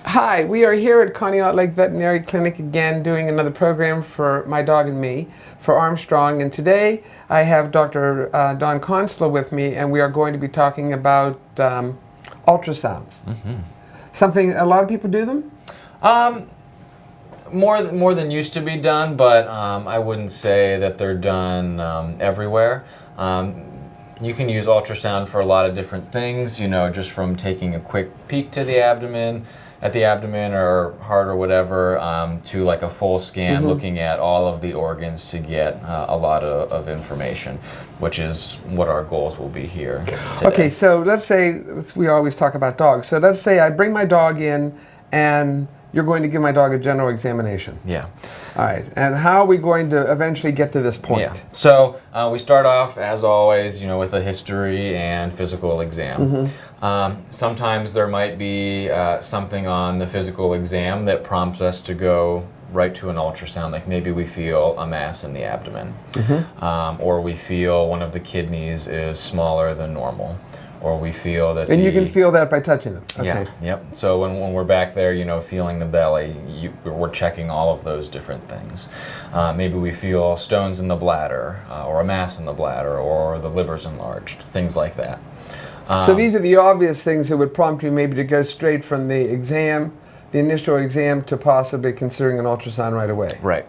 Hi, we are here at Conneaut Lake Veterinary Clinic again doing another program for my dog and me for Armstrong, and today I have Dr. Don Consla with me, and we are going to be talking about ultrasounds. Something, a lot of people do them? More than used to be done, but I wouldn't say that they're done everywhere. You can use ultrasound for a lot of different things, you know, just from taking a quick peek to the abdomen, or heart or whatever, to like a full scan, looking at all of the organs to get a lot of information, which is what our goals will be here today. Okay, so let's say, we always talk about dogs, so let's say I bring my dog in and you're going to give my dog a general examination. Yeah. All right, and how are we going to eventually get to this point? Yeah. So we start off, as always, you know, with a history and physical exam. Sometimes there might be something on the physical exam that prompts us to go right to an ultrasound, like maybe we feel a mass in the abdomen, or we feel one of the kidneys is smaller than normal, or we feel that you can feel that by touching them. Okay. Yeah, yep. So when we're back there, you know, feeling the belly, we're checking all of those different things. Maybe we feel stones in the bladder, or a mass in the bladder, or the liver's enlarged, things like that. So these are the obvious things that would prompt you maybe to go straight from the exam, the initial exam, to possibly considering an ultrasound right away. Right.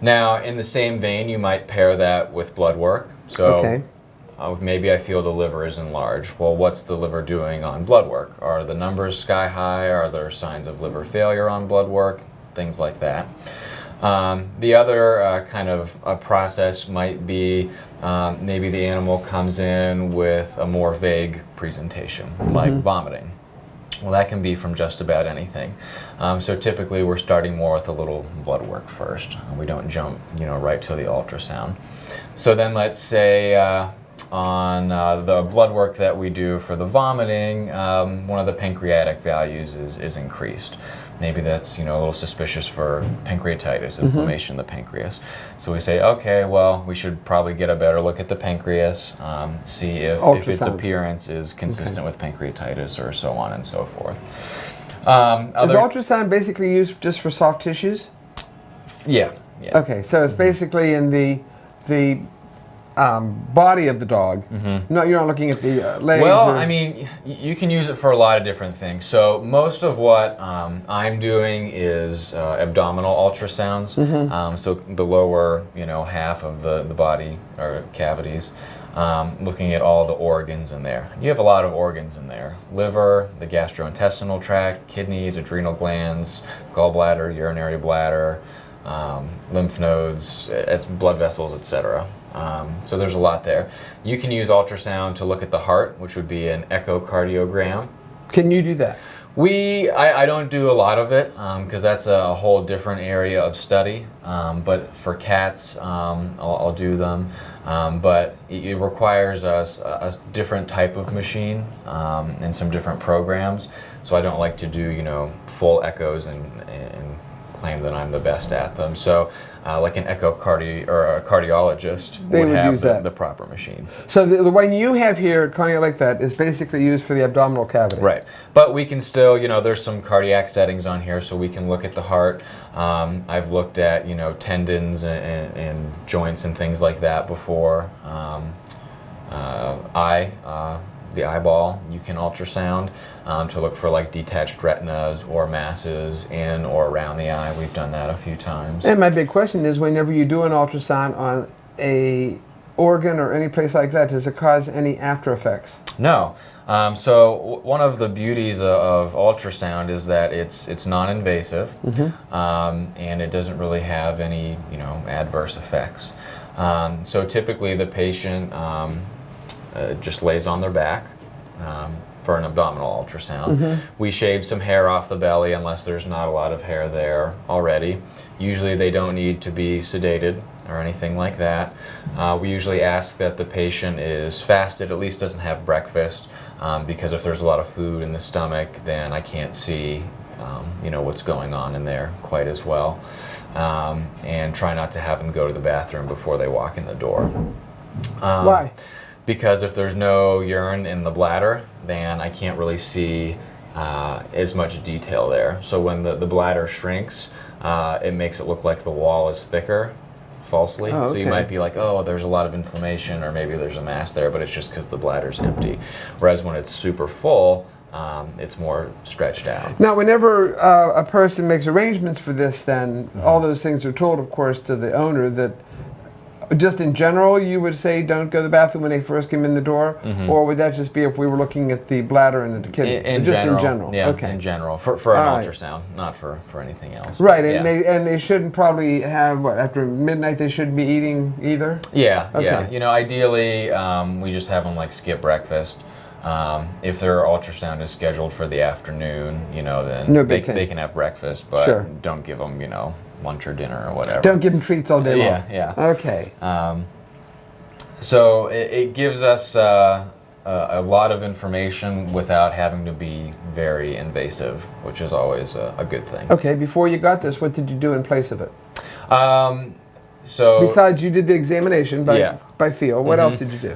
Now, in the same vein, you might pair that with blood work. So maybe I feel the liver is enlarged. Well, what's the liver doing on blood work? Are the numbers sky high? Are there signs of liver failure on blood work? Things like that. The other kind of a process might be maybe the animal comes in with a more vague presentation, like vomiting. Well, that can be from just about anything. So typically we're starting more with a little blood work first. We don't jump, you know, right to the ultrasound. So then let's say on the blood work that we do for the vomiting, one of the pancreatic values is increased. Maybe that's, you know, a little suspicious for pancreatitis, inflammation of the pancreas. So we say, okay, well, we should probably get a better look at the pancreas, see if its appearance is consistent with pancreatitis, or so on and so forth. Is ultrasound basically used just for soft tissues? Yeah. Okay, so it's basically in the body of the dog. No, you're not looking at the legs. Well, I mean, you can use it for a lot of different things. So most of what I'm doing is abdominal ultrasounds. So the lower, you know, half of the body or cavities, looking at all the organs in there. You have a lot of organs in there: liver, the gastrointestinal tract, kidneys, adrenal glands, gallbladder, urinary bladder, lymph nodes, blood vessels, etc. So there's a lot there. You can use ultrasound to look at the heart, which would be an echocardiogram. Can you do that? I don't do a lot of it because that's a whole different area of study. But for cats, I'll do them. But it requires a different type of machine and some different programs. So I don't like to do, you know, full echoes and claim that I'm the best at them. So like an or a cardiologist would have the proper machine. So the one you have here at Conneaut Lake Vet is basically used for the abdominal cavity. Right. But we can still, you know, there's some cardiac settings on here, so we can look at the heart. I've looked at, you know, tendons and joints and things like that before. The eyeball, you can ultrasound to look for like detached retinas or masses in or around the eye. We've done that a few times. And my big question is, whenever you do an ultrasound on a organ or any place like that, does it cause any after effects? No. So one of the beauties of ultrasound is that it's non-invasive, and it doesn't really have any, you know, adverse effects. So typically the patient just lays on their back for an abdominal ultrasound. We shave some hair off the belly unless there's not a lot of hair there already. Usually they don't need to be sedated or anything like that. We usually ask that the patient is fasted, at least doesn't have breakfast, because if there's a lot of food in the stomach, then I can't see you know, what's going on in there quite as well. And try not to have them go to the bathroom before they walk in the door. Why? Because if there's no urine in the bladder, then I can't really see as much detail there. So when the bladder shrinks, it makes it look like the wall is thicker, falsely. Oh, okay. So you might be like, oh, there's a lot of inflammation, or maybe there's a mass there, but it's just because the bladder's empty. Whereas when it's super full, it's more stretched out. Now, whenever a person makes arrangements for this, then all those things are told, of course, to the owner. That just in general, you would say don't go to the bathroom when they first come in the door, or would that just be if we were looking at the bladder and the kidney? In general. Yeah, okay. in general, for an ultrasound, not for anything else. Right, yeah. and they shouldn't probably have, what, after midnight they shouldn't be eating either? Yeah, okay. yeah. You know, ideally, we just have them like skip breakfast. If their ultrasound is scheduled for the afternoon, you know, then they can have breakfast, but don't give them, you know, lunch or dinner or whatever. Don't give them treats all day long. Yeah. Okay. So it gives us a lot of information without having to be very invasive, which is always a good thing. Okay, before you got this, what did you do in place of it? So besides you did the examination by feel, what else did you do?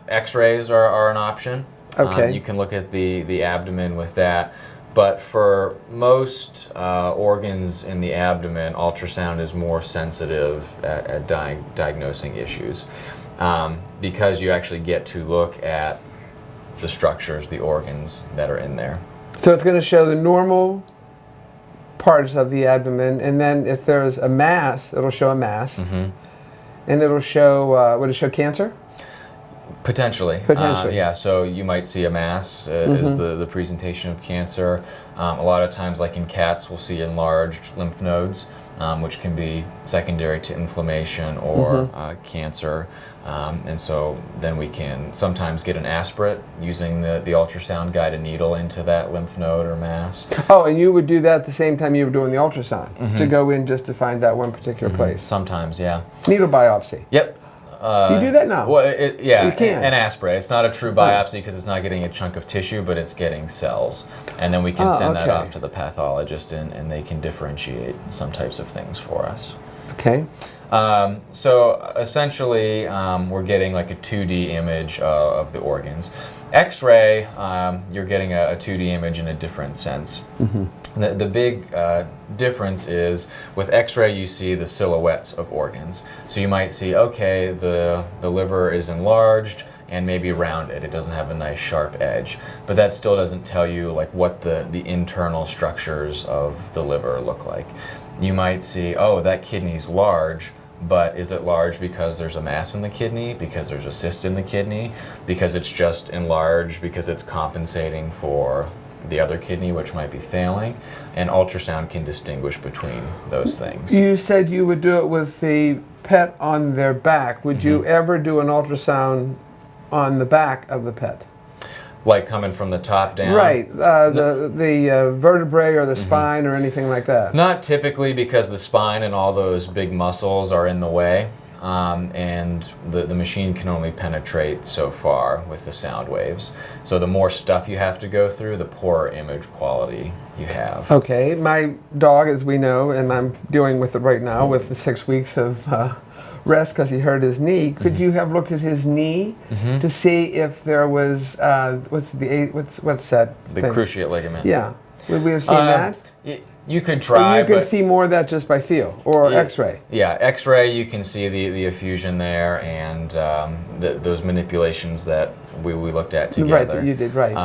X-rays are an option. Okay. You can look at the abdomen with that. But for most organs in the abdomen, ultrasound is more sensitive at diagnosing issues because you actually get to look at the structures, the organs that are in there. So it's going to show the normal parts of the abdomen, and then if there's a mass, it'll show a mass, and it'll show, would it show cancer? Potentially. Yeah, so you might see a mass as the presentation of cancer. A lot of times, like in cats, we'll see enlarged lymph nodes, which can be secondary to inflammation or cancer. And so then we can sometimes get an aspirate using the ultrasound, guide a needle into that lymph node or mass. Oh, and you would do that at the same time you were doing the ultrasound, to go in just to find that one particular place? Sometimes, yeah. Needle biopsy? Yep. You do that now? Well, yeah, you can. An aspirate. It's not a true biopsy because it's not getting a chunk of tissue, but it's getting cells. And then we can send that off to the pathologist, and they can differentiate some types of things for us. Okay. So essentially, we're getting like a 2D image of the organs. X-ray, you're getting a 2D image in a different sense. The big difference is with X-ray you see the silhouettes of organs. So you might see, okay, the liver is enlarged and maybe rounded. It doesn't have a nice sharp edge. But that still doesn't tell you like what the internal structures of the liver look like. You might see, oh, that kidney's large, but is it large because there's a mass in the kidney, because there's a cyst in the kidney, because it's just enlarged, because it's compensating for the other kidney, which might be failing? And ultrasound can distinguish between those things. You said you would do it with the pet on their back. Would you ever do an ultrasound on the back of the pet? Like coming from the top down? Right, the vertebrae or the spine or anything like that? Not typically, because the spine and all those big muscles are in the way, and the machine can only penetrate so far with the sound waves. So the more stuff you have to go through, the poorer image quality you have. Okay, my dog, as we know, and I'm dealing with it right now with the 6 weeks of rest because he hurt his knee. Could you have looked at his knee to see if there was what's that? The thing? cruciate ligament. Yeah. Would we have seen that? You could try. Or you can see more of that just by feel or X-ray. Yeah, X-ray you can see the effusion there and those manipulations that we looked at together. Right, that you did, right.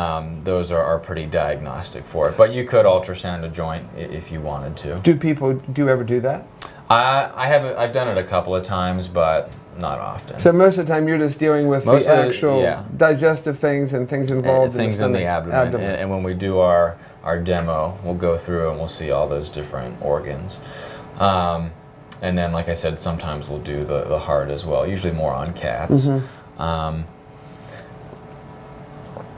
Those are pretty diagnostic for it. But you could ultrasound a joint if you wanted to. Do you ever do that? I've done it a couple of times, but not often. So most of the time you're just dealing with the actual digestive things and things involved things in the abdomen. And when we do our demo, we'll go through and we'll see all those different organs. And then, like I said, sometimes we'll do the heart as well, usually more on cats.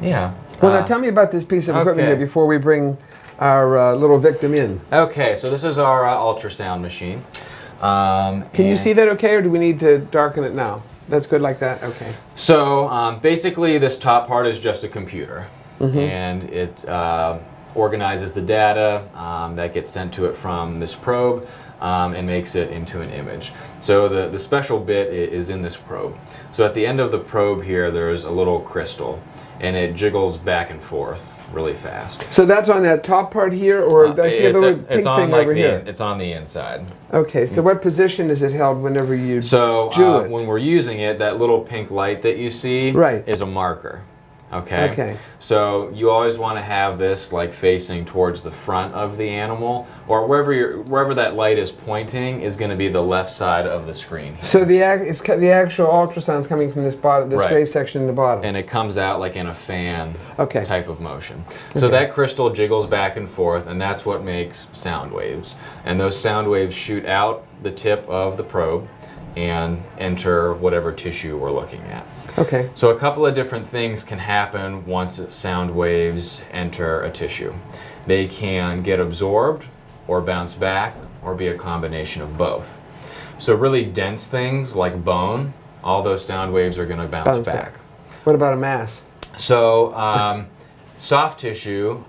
Yeah. Well, now tell me about this piece of equipment here before we bring our little victim in. Okay, so this is our ultrasound machine. Can you see that okay, or do we need to darken it now? That's good like that? Okay. So basically this top part is just a computer, and it organizes the data that gets sent to it from this probe and makes it into an image. So the special bit is in this probe. So at the end of the probe here there's a little crystal, and it jiggles back and forth. really fast. So that's on that top part here, or I see the little pink thing over here? It's on the inside. Okay, so what position is it held whenever you So do it? when we're using it, that little pink light that you see is a marker. Okay. Okay. So you always want to have this like facing towards the front of the animal, or wherever that light is pointing is going to be the left side of the screen here. So the actual ultrasound's coming from this bottom, this gray section in the bottom, and it comes out like in a fan type of motion. So Okay. that crystal jiggles back and forth, and that's what makes sound waves. And those sound waves shoot out the tip of the probe and enter whatever tissue we're looking at. Okay. So a couple of different things can happen once sound waves enter a tissue. They can get absorbed or bounce back or be a combination of both. So really dense things like bone, all those sound waves are going to bounce back. What about a mass? So soft tissue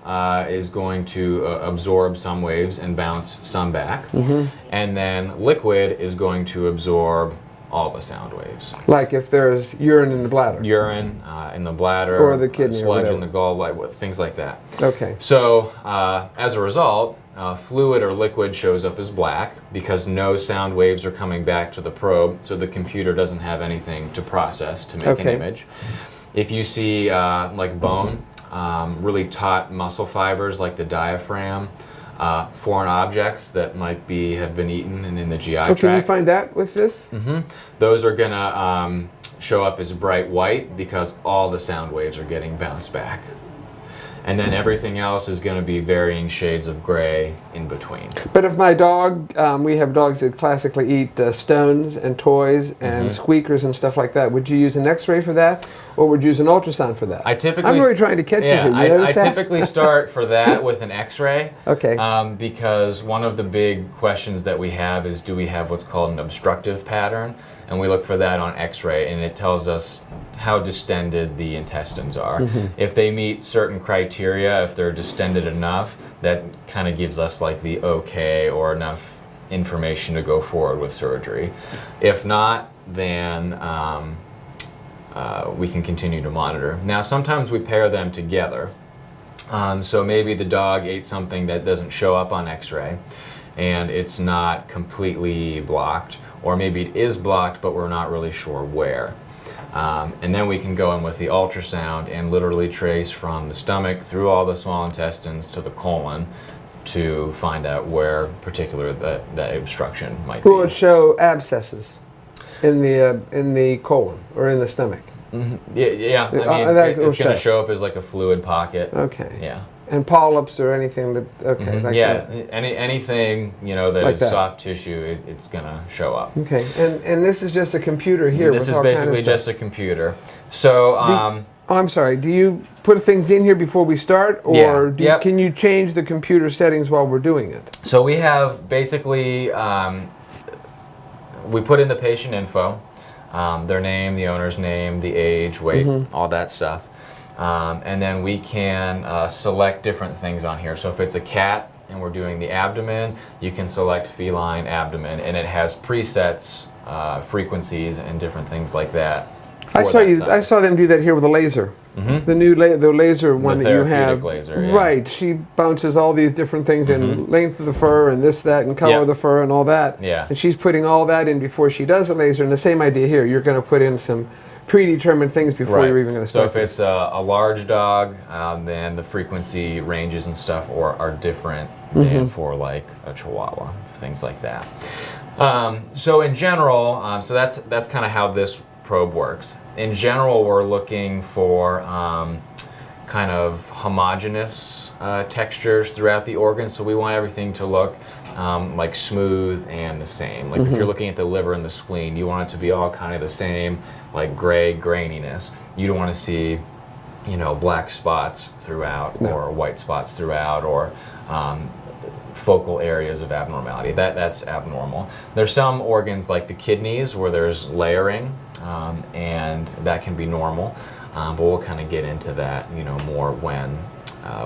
is going to absorb some waves and bounce some back. And then liquid is going to absorb all the sound waves. Like if there's urine in the bladder? Urine in the bladder, or the kidney, sludge in the gallbladder, things like that. Okay. So as a result, fluid or liquid shows up as black because no sound waves are coming back to the probe, so the computer doesn't have anything to process to make an image. If you see like bone, really taut muscle fibers like the diaphragm, foreign objects that might have been eaten and in the GI tract. Can you find that with this? Those are going to show up as bright white because all the sound waves are getting bounced back. And then everything else is going to be varying shades of gray in between. But if my dog, we have dogs that classically eat stones and toys and squeakers and stuff like that, would you use an X-ray for that? Or would you use an ultrasound for that? I'm really trying to catch you here. I typically start for that with an X-ray. Okay. Because one of the big questions that we have is, do we have what's called an obstructive pattern? And we look for that on X-ray, and it tells us how distended the intestines are. If they meet certain criteria, if they're distended enough, that kind of gives us like the okay or enough information to go forward with surgery. If not, then we can continue to monitor. Now, sometimes we pair them together. So maybe the dog ate something that doesn't show up on X-ray, and it's not completely blocked, or maybe it is blocked, but we're not really sure where. And then we can go in with the ultrasound and literally trace from the stomach through all the small intestines to the colon to find out where particular that obstruction might be. Will it show abscesses in the colon or in the stomach? Yeah. I mean, it's going to show up as like a fluid pocket. Okay. Yeah. And polyps or anything that anything that like is soft tissue, it's going to show up. Okay. And this is just a computer here. This is basically just a computer. So I'm sorry. Do you put things in here before we start, or can you change the computer settings while we're doing it? So we have basically we put in the patient info, their name, the owner's name, the age, weight, all that stuff. And then we can select different things on here. So if it's a cat and we're doing the abdomen, you can select feline abdomen, and it has presets, frequencies, and different things like that. I saw them do that here with a laser. The new the laser one that you have. Laser, Right. She bounces all these different things in length of the fur and this, that, and color of the fur and all that. Yeah. And she's putting all that in before she does the laser. And the same idea here. You're going to put in some predetermined things before you're even going to start. So if it's a large dog, then the frequency ranges and stuff are different than for like a Chihuahua, things like that. So in general, so that's kind of how this probe works. In general, we're looking for kind of homogeneous textures throughout the organ, so we want everything to look like smooth and the same. Like if you're looking at the liver and the spleen, you want it to be all kind of the same, like gray graininess. You don't want to see, black spots throughout or white spots throughout, or focal areas of abnormality. That's abnormal. There's some organs like the kidneys where there's layering, and that can be normal, but we'll kind of get into that more when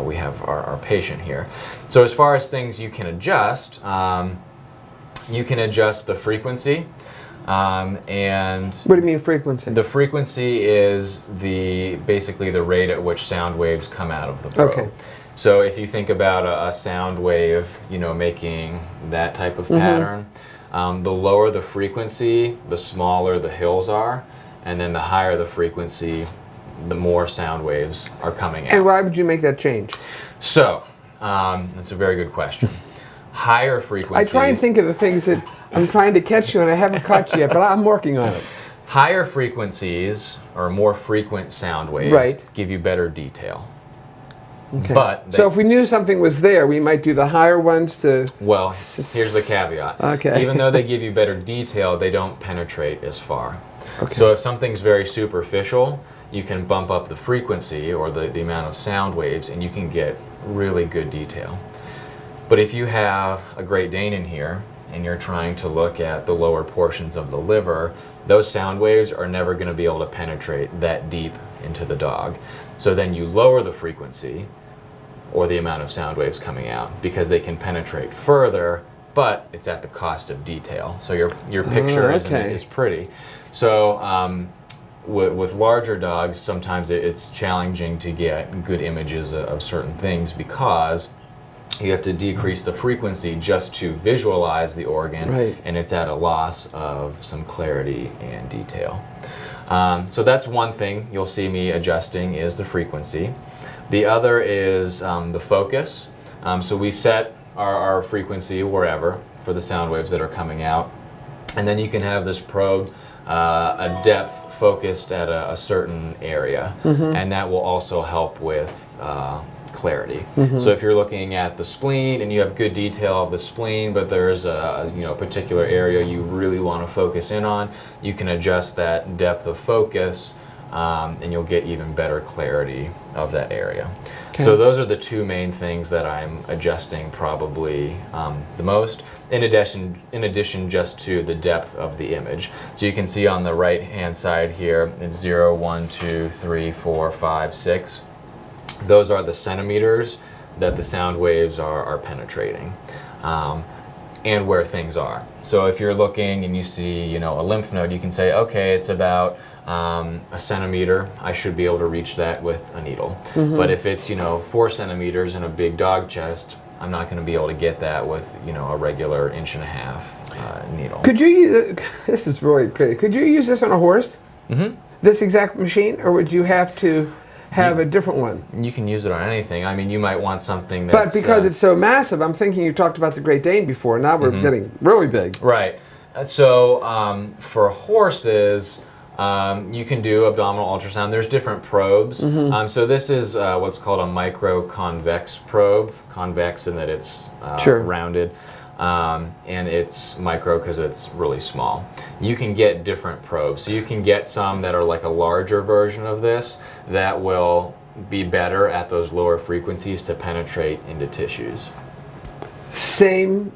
we have our patient here. So as far as things you can adjust the frequency, And what do you mean frequency? the frequency is basically the rate at which sound waves come out of the probe. Okay. So if you think about a sound wave, making that type of pattern, the lower the frequency, the smaller the hills are, and then the higher the frequency, the more sound waves are coming out. And why would you make that change? So, that's a very good question. Higher frequencies... I try and think of the things that I'm trying to catch you and I haven't caught you yet, but I'm working on it. Higher frequencies, or more frequent sound waves, give you better detail. Okay. But so if we knew something was there, we might do the higher ones to... Well, here's the caveat. Okay. Even though they give you better detail, they don't penetrate as far. Okay. So if something's very superficial, you can bump up the frequency or the amount of sound waves and you can get really good detail. But if you have a Great Dane in here and you're trying to look at the lower portions of the liver, those sound waves are never going to be able to penetrate that deep into the dog. So then you lower the frequency or the amount of sound waves coming out because they can penetrate further, but it's at the cost of detail. So your picture is pretty. So with larger dogs, sometimes it's challenging to get good images of certain things because you have to decrease the frequency just to visualize the organ, and it's at a loss of some clarity and detail. So that's one thing you'll see me adjusting is the frequency. The other is the focus. So we set our frequency wherever for the sound waves that are coming out, and then you can have this probe a depth focused at a certain area, and that will also help with clarity. So if you're looking at the spleen and you have good detail of the spleen, but there's a particular area you really want to focus in on, you can adjust that depth of focus, and you'll get even better clarity of that area. Okay. So those are the two main things that I'm adjusting probably the most, in addition just to the depth of the image. So you can see on the right hand side here, it's 0, 1, 2, 3, 4, 5, 6. Those are the centimeters that the sound waves are penetrating, and where things are. So if you're looking and you see, a lymph node, you can say, okay, it's about a centimeter. I should be able to reach that with a needle. But if it's 4 centimeters in a big dog chest, I'm not going to be able to get that with a regular 1.5-inch needle. Could you use this is really great. Could you use this on a horse? This exact machine, or would you have to have a different one? You can use it on anything. I mean, you might want something that's... But because it's so massive, I'm thinking you talked about the Great Dane before. Now we're getting really big. Right. So for horses, you can do abdominal ultrasound. There's different probes. So this is what's called a micro-convex probe. Convex in that it's rounded. And it's micro because it's really small. You can get different probes. So you can get some that are like a larger version of this that will be better at those lower frequencies to penetrate into tissues. Same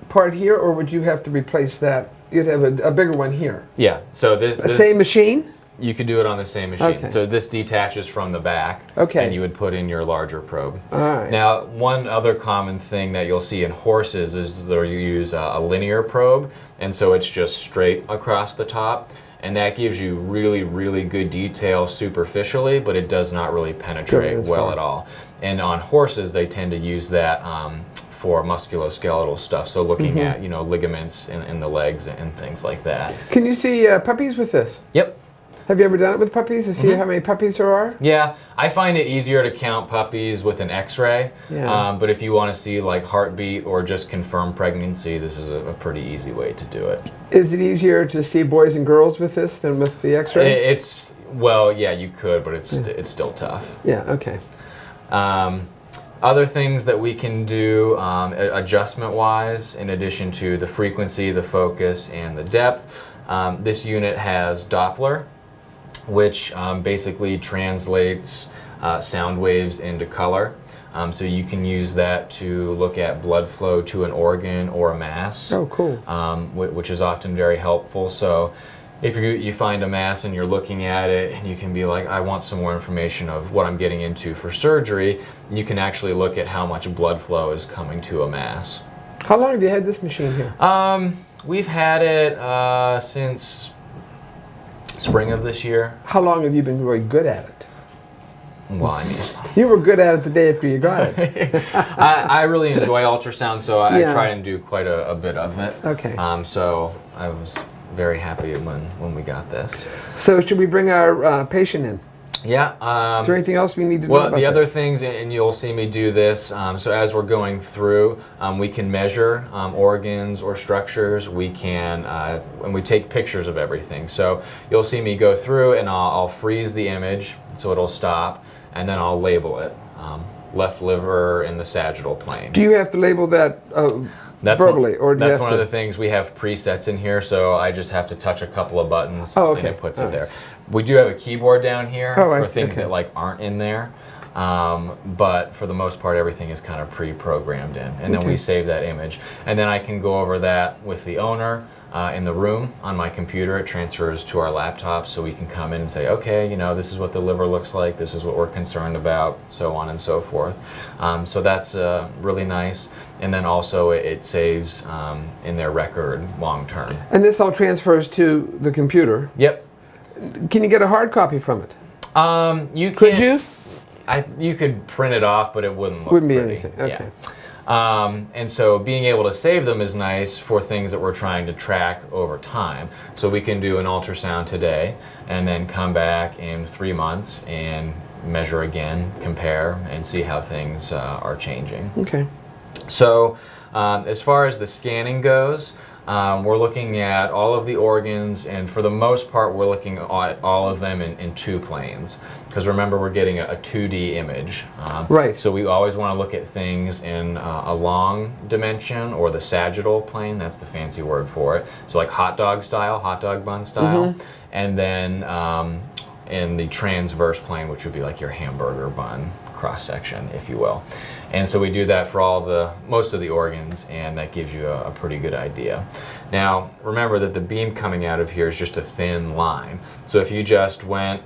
part here, or would you have to replace that? You'd have a bigger one here. Yeah. So this same machine? You could do it on the same machine. Okay. So this detaches from the back, and you would put in your larger probe. All right. Now, one other common thing that you'll see in horses is they'll use a linear probe, and so it's just straight across the top, and that gives you really, really good detail superficially, but it does not really penetrate well at all. And on horses, they tend to use that for musculoskeletal stuff, so looking at ligaments in the legs and things like that. Can you see puppies with this? Yep. Have you ever done it with puppies to see how many puppies there are? Yeah, I find it easier to count puppies with an X-ray. Yeah. But if you want to see like heartbeat or just confirm pregnancy, this is a pretty easy way to do it. Is it easier to see boys and girls with this than with the X-ray? Well, yeah, you could, but it's still tough. Yeah. Okay. Other things that we can do adjustment-wise, in addition to the frequency, the focus, and the depth, this unit has Doppler, which basically translates sound waves into color. So you can use that to look at blood flow to an organ or a mass. Oh, cool. Which is often very helpful. So if you find a mass and you're looking at it and you can be like, I want some more information of what I'm getting into for surgery, you can actually look at how much blood flow is coming to a mass. How long have you had this machine here? We've had it since spring of this year. How long have you been really good at it? Well, I mean, you were good at it the day after you got it. I really enjoy ultrasound, so I try and do quite a bit of it. Okay. So I was very happy when we got this. So should we bring our patient in? Yeah. Is there anything else we need to know Well, about the other this? things, and you'll see me do this, so as we're going through, we can measure organs or structures. We can, and we take pictures of everything. So you'll see me go through, and I'll freeze the image so it'll stop, and then I'll label it. Left liver in the sagittal plane. Do you have to label that verbally, or do you have one of the things. We have presets in here, so I just have to touch a couple of buttons, and it puts it there. We do have a keyboard down here for things that like aren't in there, but for the most part, everything is kind of pre-programmed in, and then we save that image, and then I can go over that with the owner in the room on my computer. It transfers to our laptop, so we can come in and say, okay, you know, this is what the liver looks like, this is what we're concerned about, so on and so forth. So that's really nice. And then also it saves in their record long term. And this all transfers to the computer? Yep. Can you get a hard copy from it? You could you? You could print it off, but it wouldn't look Wouldn't be pretty. anything. Okay. Yeah. And so being able to save them is nice for things that we're trying to track over time. So we can do an ultrasound today and then come back in 3 months and measure again, compare, and see how things are changing. Okay. So as far as the scanning goes, we're looking at all of the organs, and for the most part we're looking at all of them in 2 planes, because remember, we're getting a 2D image. Right. So we always want to look at things in a long dimension, or the sagittal plane, that's the fancy word for it. So like hot dog style, hot dog bun style, and then in the transverse plane, which would be like your hamburger bun cross section, if you will. And so we do that for most of the organs, and that gives you a pretty good idea. Now, remember that the beam coming out of here is just a thin line. So if you just went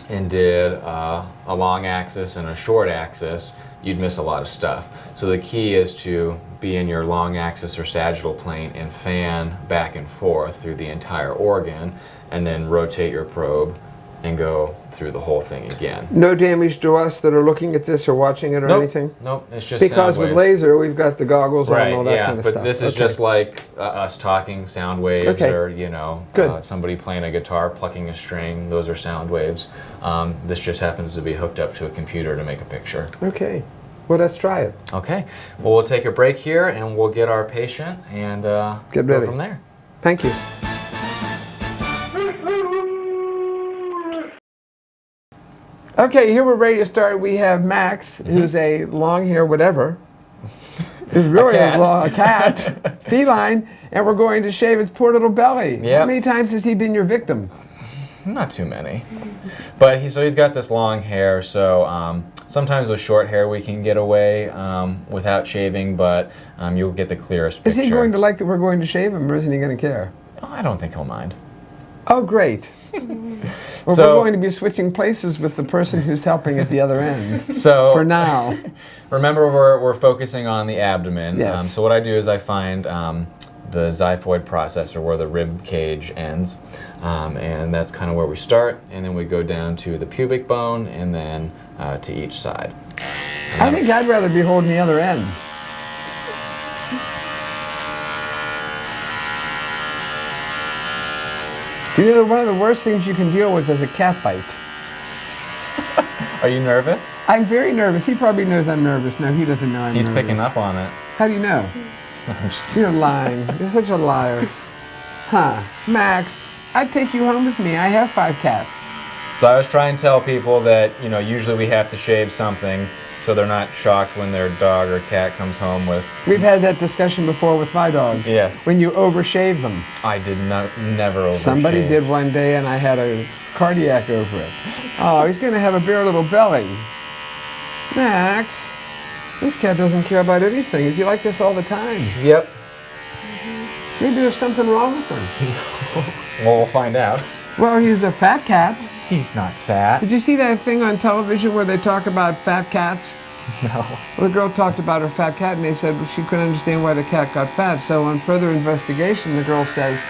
and did a long axis and a short axis, you'd miss a lot of stuff. So the key is to be in your long axis or sagittal plane and fan back and forth through the entire organ, and then rotate your probe and go through the whole thing again. No damage to us that are looking at this or watching it or anything? Nope, it's just because sound with waves. laser, we've got the goggles on and all that kind of stuff. But this is just like us talking, sound waves, or you know, somebody playing a guitar, plucking a string. Those are sound waves. This just happens to be hooked up to a computer to make a picture. Okay. Well, let's try it. Okay. Well, we'll take a break here, and we'll get our patient and get go ready from there. Thank you. Okay, here we're ready to start. We have Max, who's a long hair whatever. It's really a cat, feline, and we're going to shave its poor little belly. Yep. How many times has he been your victim? Not too many. But he's got this long hair, so sometimes with short hair we can get away without shaving, but you'll get the clearest picture. Is he going to like that we're going to shave him, or isn't he going to care? Oh, I don't think he'll mind. Oh, great. Well, we're going to be switching places with the person who's helping at the other end. So for now. Remember, we're focusing on the abdomen. Yes. So what I do is I find the xiphoid processor where the rib cage ends, and that's kind of where we start, and then we go down to the pubic bone, and then to each side. I think I'd rather be holding the other end. You know, one of the worst things you can deal with is a cat bite. Are you nervous? I'm very nervous. He probably knows I'm nervous. No, he doesn't know I'm nervous. He's picking up on it. How do you know? I'm just kidding. You're lying. You're such a liar. Huh. Max, I'd take you home with me. I have 5 cats. So I was trying to tell people that, you know, usually we have to shave something so they're not shocked when their dog or cat comes home with... We've had that discussion before with my dogs. Yes. When you overshave them. I did never overshave. Somebody did one day, and I had a cardiac over it. Oh, he's going to have a bare little belly. Max, this cat doesn't care about anything. Is he like this all the time? Yep. Maybe there's something wrong with him. Well, we'll find out. Well, he's a fat cat. He's not fat. Did you see that thing on television where they talk about fat cats? No. Well, the girl talked about her fat cat, and they said she couldn't understand why the cat got fat. So on further investigation, the girl says,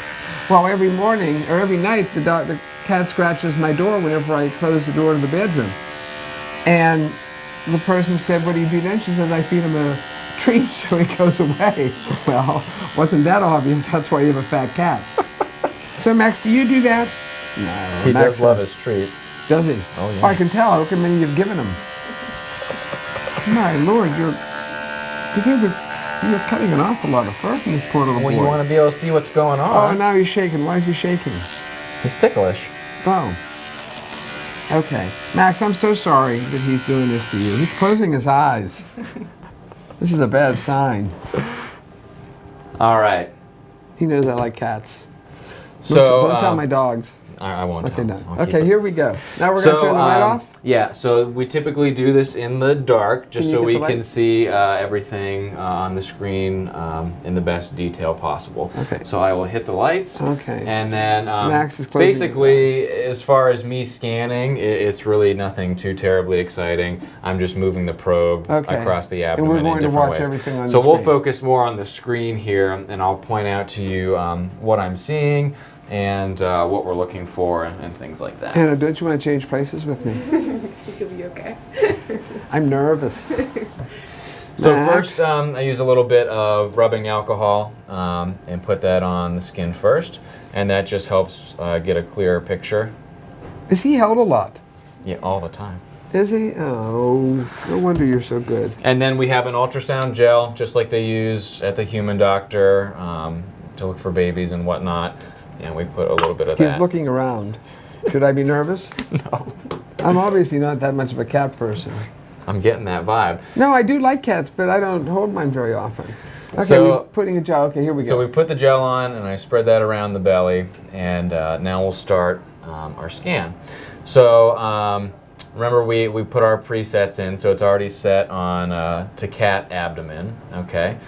well, every morning or every night, the cat scratches my door whenever I close the door to the bedroom. And the person said, what do you do then? She says, I feed him a treat so he goes away. Well, wasn't that obvious? That's why you have a fat cat. So, Max, do you do that? No. He Max does love his treats. Does he? Oh, yeah. I can tell. Look how many you've given him. My Lord, you're cutting an awful lot of fur from this poor little boy. Well, you want to be able to see what's going on. Oh, now he's shaking. Why is he shaking? He's ticklish. Oh. Okay. Max, I'm so sorry that he's doing this to you. He's closing his eyes. This is a bad sign. All right. He knows I like cats. So don't tell my dogs. I won't Okay, tell no. him. Okay, here we go. Now we're going to turn the light off? Yeah, so we typically do this in the dark just so we get the can light? see everything on the screen in the best detail possible. Okay. So I will hit the lights. Okay. And then Max is closing his basically, as far as me scanning, it's really nothing too terribly exciting. I'm just moving the probe across the abdomen And we're going in to different watch ways. everything on the So screen. we'll focus more on the screen here, and I'll point out to you what I'm seeing and what we're looking for and things like that. Anna, don't you want to change places with me? You'll be okay. I'm nervous. So Max? first, I use a little bit of rubbing alcohol and put that on the skin first, and that just helps get a clearer picture. Is he held a lot? Yeah, all the time. Is he? Oh, no wonder you're so good. And then we have an ultrasound gel, just like they use at the human doctor to look for babies and whatnot. And we put a little bit of that. He's looking around. Should I be nervous? No. I'm obviously not that much of a cat person. I'm getting that vibe. No, I do like cats, but I don't hold mine very often. Okay, So- we're putting a gel. Okay, here we go. So we put the gel on, and I spread that around the belly, and now we'll start our scan. So remember, we put our presets in, so it's already set on to cat abdomen. Okay,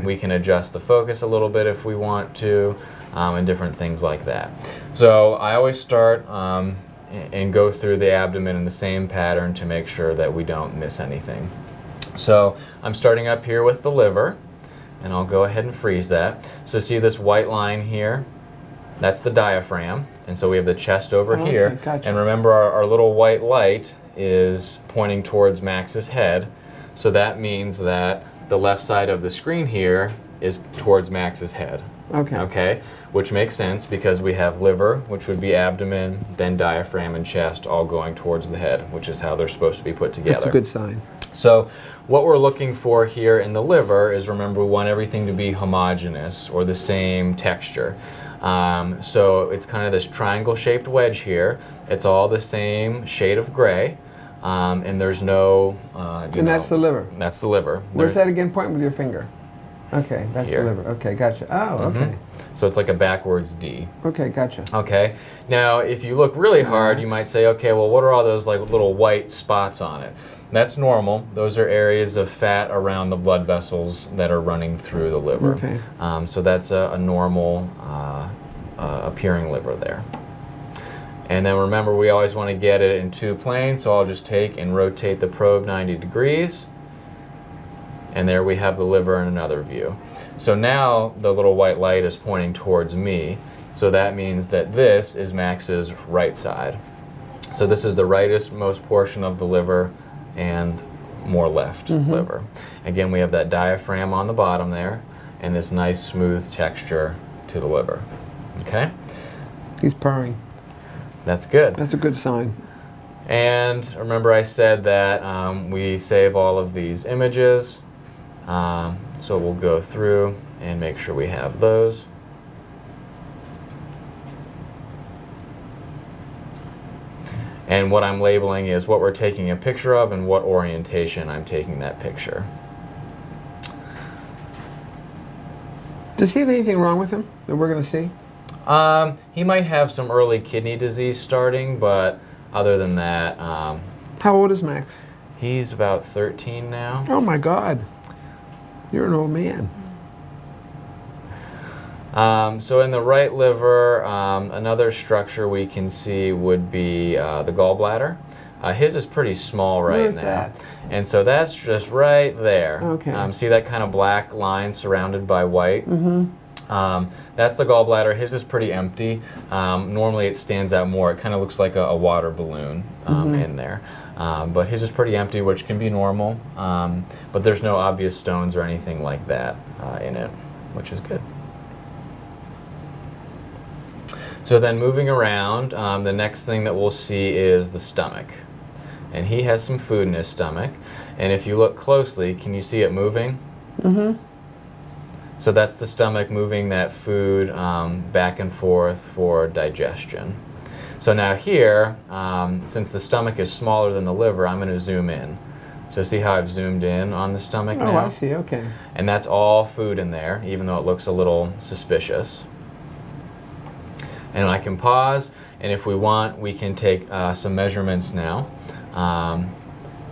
we can adjust the focus a little bit if we want to, and different things like that. So I always start and go through the abdomen in the same pattern to make sure that we don't miss anything. So I'm starting up here with the liver, and I'll go ahead and freeze that. So see this white line here? That's the diaphragm, and so we have the chest over here. Gotcha. And remember, our little white light is pointing towards Max's head, so that means that the left side of the screen here is towards Max's head. Okay. Okay, which makes sense because we have liver, which would be abdomen, then diaphragm and chest all going towards the head, which is how they're supposed to be put together. That's a good sign. So what we're looking for here in the liver is, remember, we want everything to be homogeneous or the same texture. So it's kind of this triangle-shaped wedge here. It's all the same shade of gray, and there's no... And that's the liver. That's the liver. Where's that again? Point with your finger. Okay, that's Here. the liver. Okay, gotcha. Oh, okay. So it's like a backwards D. Okay, gotcha. Okay. Now, if you look really hard, you might say, okay, well, what are all those like little white spots on it? That's normal. Those are areas of fat around the blood vessels that are running through the liver. Okay. So that's a normal appearing liver there. And then remember, we always want to get it in two planes, so I'll just take and rotate the probe 90 degrees. And there we have the liver in another view. So now the little white light is pointing towards me, so that means that this is Max's right side. So this is the rightest-most portion of the liver and more left liver. Again, we have that diaphragm on the bottom there and this nice smooth texture to the liver. Okay? He's purring. That's good. That's a good sign. And remember, I said that we save all of these images. So we'll go through and make sure we have those. And what I'm labeling is what we're taking a picture of and what orientation I'm taking that picture. Does he have anything wrong with him that we're going to see? He might have some early kidney disease starting, but other than that, How old is Max? he's about 13 now. Oh my God. You're an old man. So in the right liver, another structure we can see would be the gallbladder. His is pretty small right Where's now. that? And so that's just right there. Okay. See that kind of black line surrounded by white? Mm-hmm. That's the gallbladder. His is pretty empty. Normally it stands out more. It kind of looks like a water balloon in there. But his is pretty empty, which can be normal. But there's no obvious stones or anything like that in it, which is good. So then moving around, the next thing that we'll see is the stomach. And he has some food in his stomach. And if you look closely, can you see it moving? Mm-hmm. So that's the stomach moving that food back and forth for digestion. So now here, since the stomach is smaller than the liver, I'm going to zoom in. So see how I've zoomed in on the stomach now? Oh, I see, okay. And that's all food in there, even though it looks a little suspicious. And I can pause, and if we want, we can take some measurements now.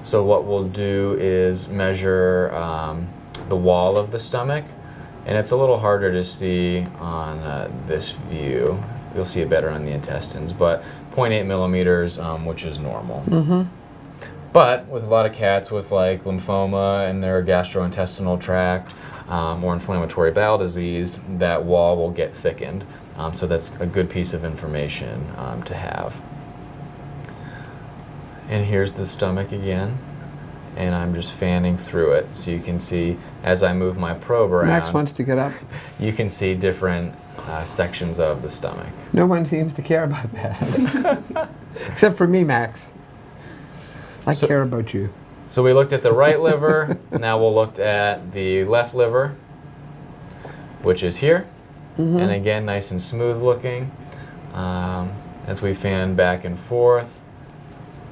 So what we'll do is measure the wall of the stomach, and it's a little harder to see on this view. You'll see it better on the intestines, but 0.8 millimeters, which is normal. Mm-hmm. But with a lot of cats with like lymphoma in their gastrointestinal tract or inflammatory bowel disease, that wall will get thickened. So that's a good piece of information to have. And here's the stomach again, and I'm just fanning through it. So you can see as I move my probe around, Max wants to get up. you can see different sections of the stomach. No one seems to care about that. Except for me, Max. I care about you. So we looked at the right liver, now we'll look at the left liver, which is here. Mm-hmm. And again, nice and smooth looking. As we fan back and forth,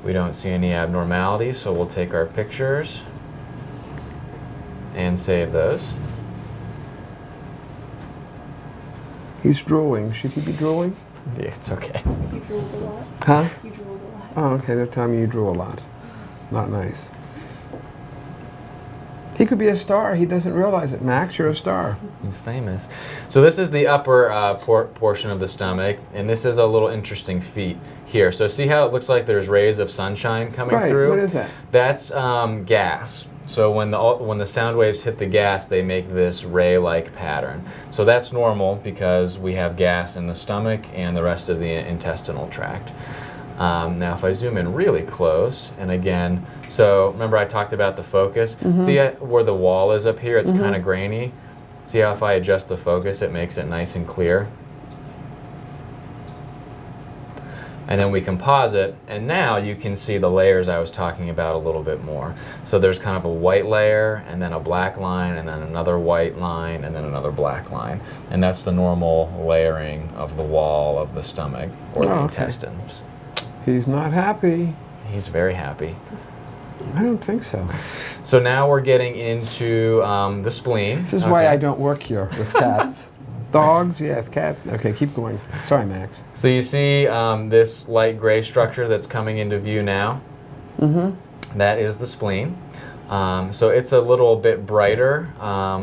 we don't see any abnormalities, so we'll take our pictures and save those. He's drooling. Should he be drooling? Yeah, it's okay. He drools a lot. Huh? He drools a lot. Oh, okay. They're telling me you drool a lot. Not nice. He could be a star. He doesn't realize it. Max, you're a star. He's famous. So this is the upper portion of the stomach, and this is a little interesting feat here. So see how it looks like there's rays of sunshine coming through? What is that? That's gas. So when the sound waves hit the gas, they make this ray-like pattern. So that's normal because we have gas in the stomach and the rest of the intestinal tract. Now if I zoom in really close, and again, so remember I talked about the focus? Mm-hmm. See where the wall is up here? It's kind of grainy. See how if I adjust the focus, it makes it nice and clear? And then we can pause it, and now you can see the layers I was talking about a little bit more. So there's kind of a white layer, and then a black line, and then another white line, and then another black line. And that's the normal layering of the wall of the stomach or the intestines. He's not happy. He's very happy. I don't think so. So now we're getting into the spleen. This is why I don't work here with cats. Dogs, yes, cats. Okay, keep going. Sorry, Max. So you see this light gray structure that's coming into view now? Mm-hmm. That is the spleen. So it's a little bit brighter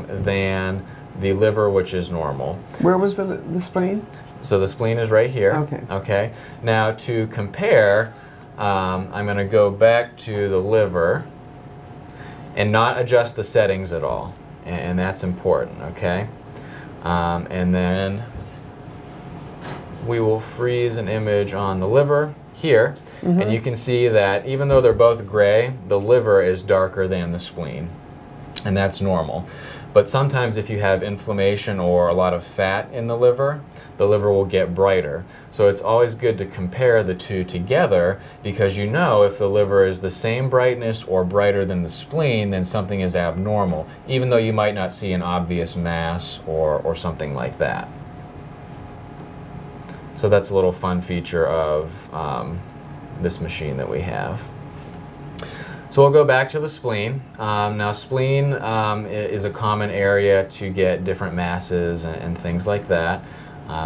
than the liver, which is normal. Where was the spleen? So the spleen is right here. Okay. Okay. Now to compare, I'm going to go back to the liver and not adjust the settings at all. And that's important, okay? And then we will freeze an image on the liver here. Mm-hmm. And you can see that even though they're both gray, the liver is darker than the spleen. And that's normal. But sometimes if you have inflammation or a lot of fat in the liver will get brighter. So it's always good to compare the two together, because you know if the liver is the same brightness or brighter than the spleen, then something is abnormal, even though you might not see an obvious mass or something like that. So that's a little fun feature of this machine that we have. So we'll go back to the spleen. Now spleen is a common area to get different masses and things like that.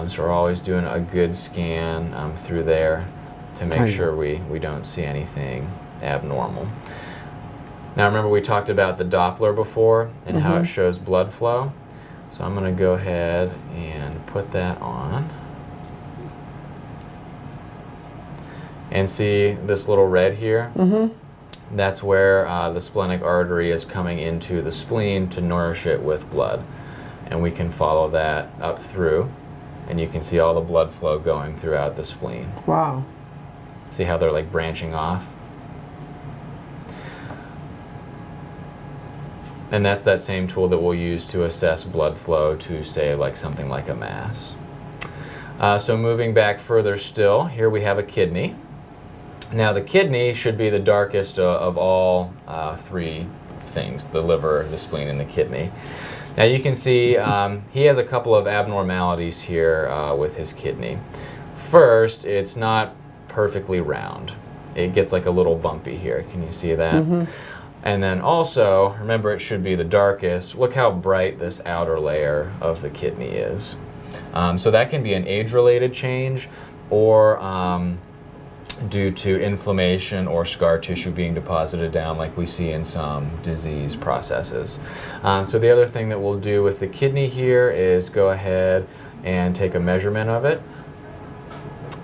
So we're always doing a good scan through there to make sure we don't see anything abnormal. Now remember we talked about the Doppler before and how it shows blood flow. So I'm going to go ahead and put that on. And see this little red here? Mm-hmm. That's where the splenic artery is coming into the spleen to nourish it with blood. And we can follow that up through, and you can see all the blood flow going throughout the spleen. Wow. See how they're like branching off? And that's that same tool that we'll use to assess blood flow to, say, like something like a mass. So moving back further still, here we have a kidney. Now the kidney should be the darkest of all three things, the liver, the spleen, and the kidney. Now you can see he has a couple of abnormalities here with his kidney. First, it's not perfectly round. It gets like a little bumpy here. Can you see that? Mm-hmm. And then also, remember it should be the darkest. Look how bright this outer layer of the kidney is. So that can be an age-related change, or due to inflammation or scar tissue being deposited down like we see in some disease processes. So the other thing that we'll do with the kidney here is go ahead and take a measurement of it.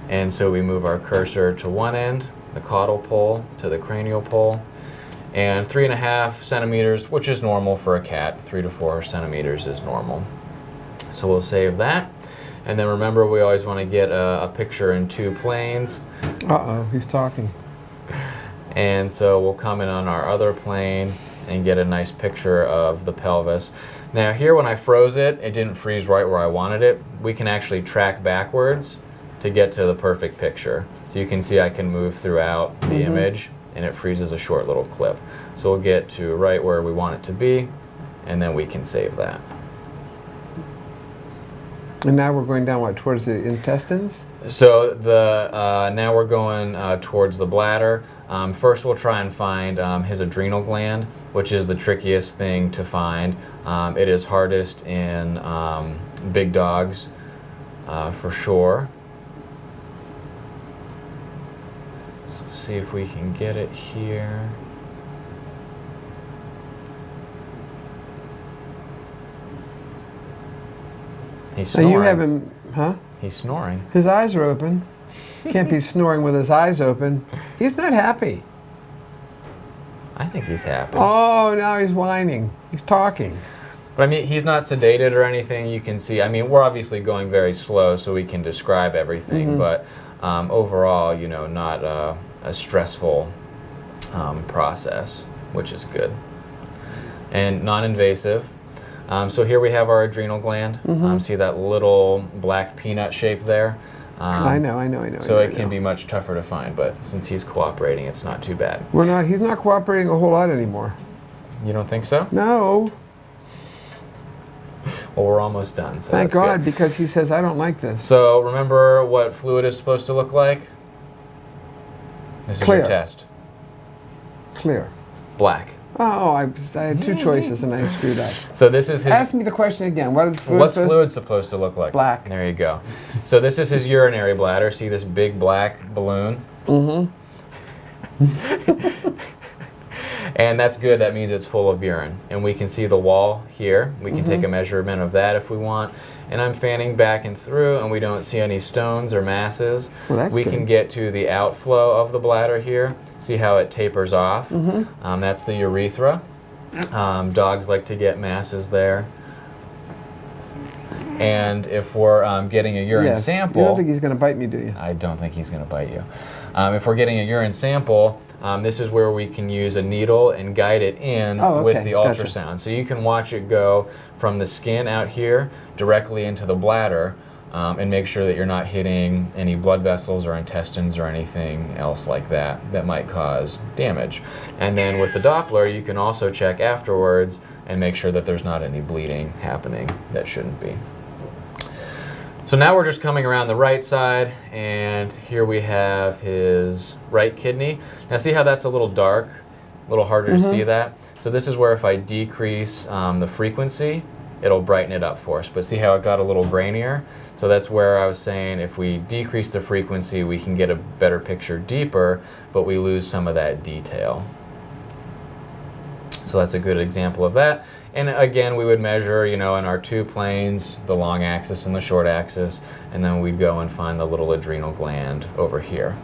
And so we move our cursor to one end, the caudal pole to the cranial pole, and 3.5 centimeters, which is normal for a cat. 3 to 4 centimeters is normal. So we'll save that. And then remember, we always want to get a picture in 2 planes. Uh-oh, he's talking. And so we'll come in on our other plane and get a nice picture of the pelvis. Now here, when I froze it, it didn't freeze right where I wanted it. We can actually track backwards to get to the perfect picture. So you can see I can move throughout the image, and it freezes a short little clip. So we'll get to right where we want it to be, and then we can save that. And now we're going down, what, towards the intestines? So now we're going towards the bladder. First we'll try and find his adrenal gland, which is the trickiest thing to find. It is hardest in big dogs, for sure. So see if we can get it here. He's snoring. Now you have him, huh? He's snoring. His eyes are open. Can't be snoring with his eyes open. He's not happy. I think he's happy. Oh, now he's whining. He's talking. But I mean, he's not sedated or anything. You can see, I mean, we're obviously going very slow so we can describe everything, but overall, you know, not a stressful process, which is good. And non-invasive. So here we have our adrenal gland. See that little black peanut shape there? I know. So it can be much tougher to find, but since he's cooperating, it's not too bad. He's not cooperating a whole lot anymore. You don't think so? No. Well, we're almost done. So Thank God, good. because he says, I don't like this. So remember what fluid is supposed to look like? This is Clear. your test. Clear. Black. Oh, I had 2 choices and I screwed up. So this is his... Ask me the question again. What's fluid supposed to look like? Black. There you go. So this is his urinary bladder. See this big black balloon? And that's good. That means it's full of urine. And we can see the wall here. We can take a measurement of that if we want. And I'm fanning back and through, and we don't see any stones or masses. Well, that's we good. can get to the outflow of the bladder here. See how it tapers off? That's the urethra. Dogs like to get masses there. And if we're getting a urine sample... You don't think he's going to bite me, do you? I don't think he's going to bite you. If we're getting a urine sample, this is where we can use a needle and guide it in with the ultrasound. Gotcha. So you can watch it go from the skin out here directly into the bladder, and make sure that you're not hitting any blood vessels or intestines or anything else like that that might cause damage. And then with the Doppler, you can also check afterwards and make sure that there's not any bleeding happening that shouldn't be. So now we're just coming around the right side, and here we have his right kidney. Now see how that's a little dark, a little harder to see that? So this is where if I decrease the frequency, it'll brighten it up for us. But see how it got a little grainier? So that's where I was saying if we decrease the frequency, we can get a better picture deeper, but we lose some of that detail. So that's a good example of that. And again, we would measure, you know, in our 2 planes, the long axis and the short axis, and then we'd go and find the little adrenal gland over here.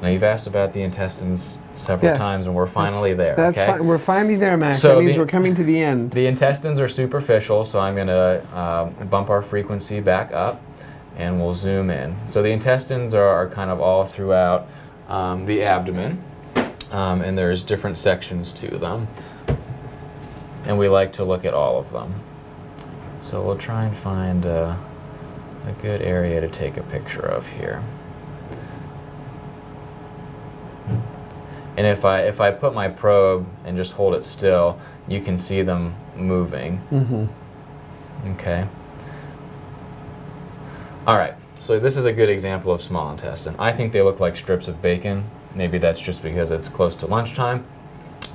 Now you've asked about the intestines several times, and we're finally there. That's okay? We're finally there, Max. So that means we're coming to the end. The intestines are superficial, so I'm going to bump our frequency back up, and we'll zoom in. So the intestines are kind of all throughout the abdomen, and there's different sections to them, and we like to look at all of them. So we'll try and find a good area to take a picture of here. And if I put my probe and just hold it still, you can see them moving. Mm-hmm. Okay. All right. So this is a good example of small intestine. I think they look like strips of bacon. Maybe that's just because it's close to lunchtime,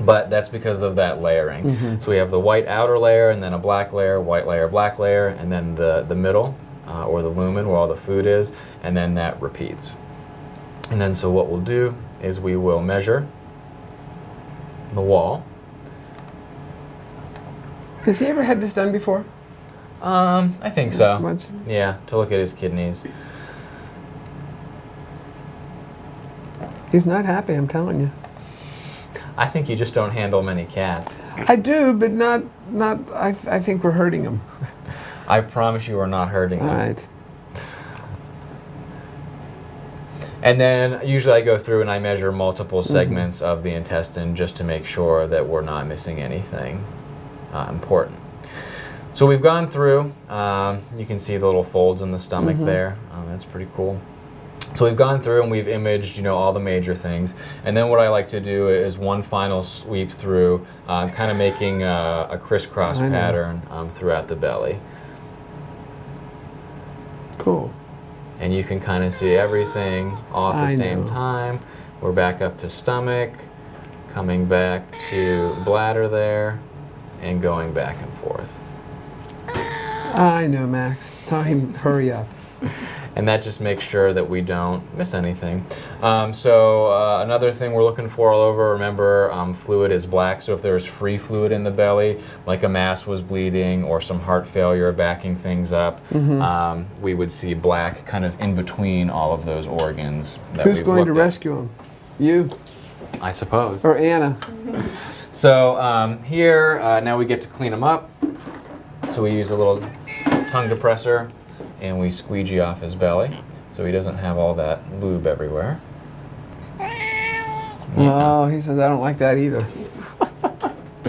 but that's because of that layering. Mm-hmm. So we have the white outer layer, and then a black layer, white layer, black layer, and then the middle, or the lumen where all the food is, and then that repeats. And then so what we'll do is we will measure the wall. Has he ever had this done before? I think so. Much? Yeah, to look at his kidneys. He's not happy, I'm telling you. I think you just don't handle many cats. I do, but not. I think we're hurting him. I promise you we're not hurting him. All right. And then usually I go through and I measure multiple segments of the intestine just to make sure that we're not missing anything important. So we've gone through, you can see the little folds in the stomach there. That's pretty cool. So we've gone through and we've imaged, all the major things. And then what I like to do is one final sweep through, kind of making a crisscross pattern throughout the belly. Cool. And you can kind of see everything all at the same time. We're back up to stomach, coming back to bladder there, and going back and forth. I know, Max. Tell him, hurry up. And that just makes sure that we don't miss anything. Another thing we're looking for all over, remember, fluid is black, so if there's free fluid in the belly, like a mass was bleeding or some heart failure backing things up, we would see black kind of in between all of those organs that Who's we've going to looked at. rescue him? You? I suppose. Or Anna? So here, now we get to clean him up. So we use a little tongue depressor, and we squeegee off his belly so he doesn't have all that lube everywhere. Oh, he says, I don't like that either. I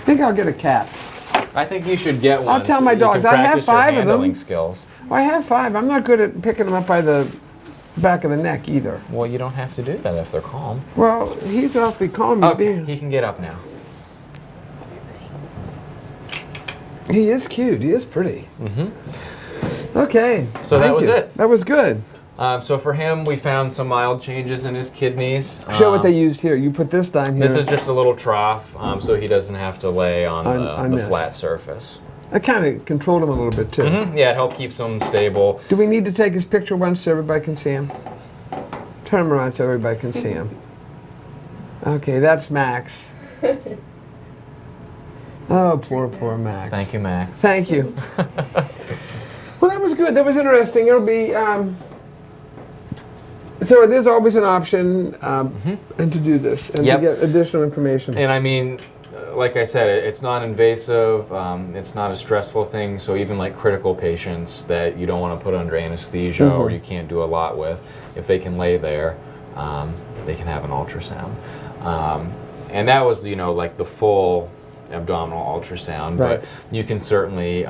think I'll get a cat. I think you should get one. I'll tell so my you dogs. can I have practice your 5 of them. handling skills. Well, I have 5. I'm not good at picking them up by the back of the neck either. Well, you don't have to do that if they're calm. Well, he's awfully calm. Okay, he can get up now. He is cute. He is pretty. Okay. So that was it. That was good. So for him, we found some mild changes in his kidneys. Show what they used here. You put this down here. This is just a little trough, so he doesn't have to lay on the flat surface. I kind of controlled him a little bit too. Yeah, it helped keeps him stable. Do we need to take his picture once so everybody can see him? Turn him around so everybody can see him. Okay, that's Max. Oh, poor Max. Thank you, Max. Thank you. Well, that was good. That was interesting. It'll be, so there's always an option and to do this and to get additional information. And I mean, like I said, it's not invasive, it's not a stressful thing, so even like critical patients that you don't want to put under anesthesia or you can't do a lot with, if they can lay there, they can have an ultrasound. And that was, like the full abdominal ultrasound, but you can certainly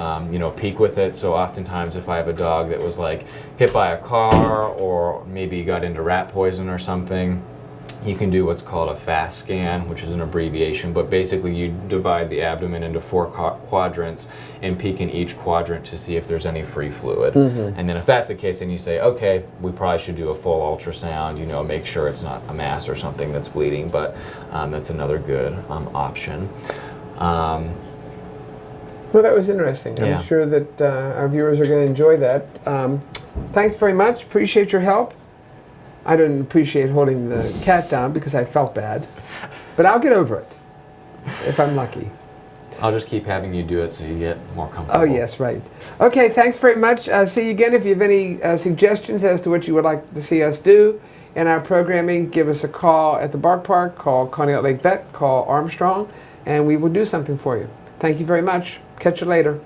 peek with it. So oftentimes if I have a dog that was like hit by a car or maybe got into rat poison or something, you can do what's called a FAST scan, which is an abbreviation, but basically you divide the abdomen into 4 quadrants and peek in each quadrant to see if there's any free fluid. And then if that's the case, then you say, okay, we probably should do a full ultrasound, make sure it's not a mass or something that's bleeding, but that's another good option. Well, that was interesting. I'm sure that our viewers are going to enjoy that. Thanks very much. Appreciate your help. I didn't appreciate holding the cat down because I felt bad, but I'll get over it if I'm lucky. I'll just keep having you do it so you get more comfortable. Oh, yes, right. Okay, thanks very much. See you again. If you have any suggestions as to what you would like to see us do, in our programming, give us a call at the Bark Park, call Conneaut Lake Vet, call Armstrong, and we will do something for you. Thank you very much. Catch you later.